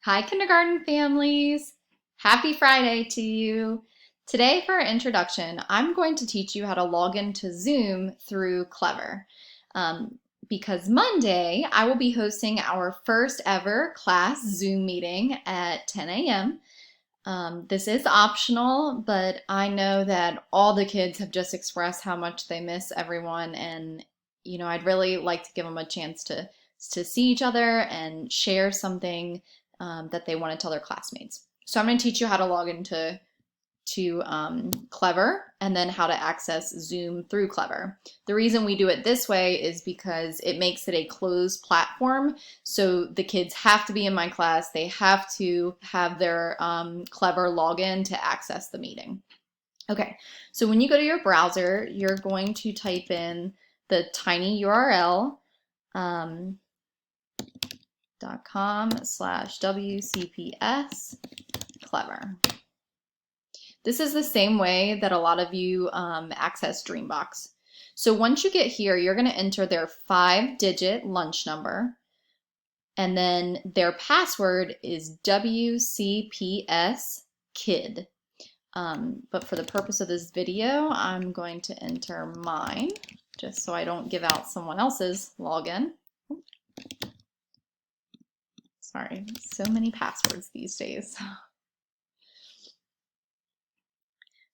Hi, kindergarten families. Happy Friday to you. Today for our introduction, I'm going to teach you how to log into Zoom through Clever. Because Monday, I will be hosting our first ever class Zoom meeting at 10 a.m. This is optional, but I know that all the kids have just expressed how much they miss everyone, and I'd really like to give them a chance to see each other and share something that they want to tell their classmates. So I'm going to teach you how to log into Clever and then how to access Zoom through Clever. The reason we do it this way is because it makes it a closed platform. So the kids have to be in my class. They have to have their Clever login to access the meeting. Okay, so when you go to your browser, you're going to type in the tiny URL .com/WCPS Clever. This is the same way that a lot of you access Dreambox. So once you get here, you're going to enter their 5-digit lunch number, and then their password is WCPS Kid. But for the purpose of this video, I'm going to enter mine, just so I don't give out someone else's login. Sorry, so many passwords these days.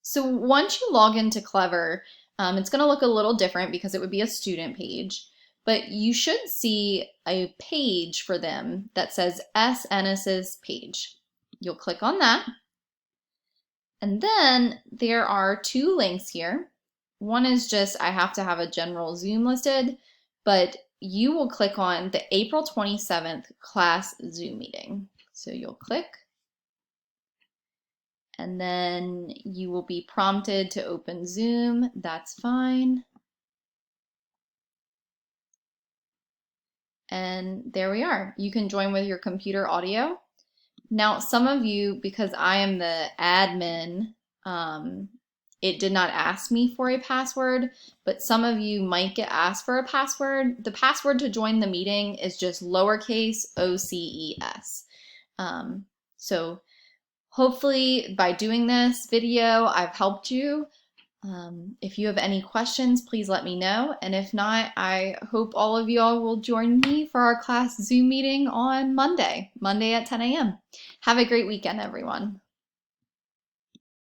So once you log into Clever, it's going to look a little different because it would be a student page, but you should see a page for them that says S. Ennis's page. You'll click on that. And then there are 2 links here. One is just I have to have a general Zoom listed, but you will click on the April 27th class Zoom meeting. So you'll click, and then you will be prompted to open Zoom. That's fine. And there we are. You can join with your computer audio. Now, some of you, because I am the admin, it did not ask me for a password, but some of you might get asked for a password. The password to join the meeting is just lowercase OCES. So hopefully by doing this video, I've helped you. If you have any questions, please let me know. And if not, I hope all of y'all will join me for our class Zoom meeting on Monday at 10 a.m. Have a great weekend, everyone.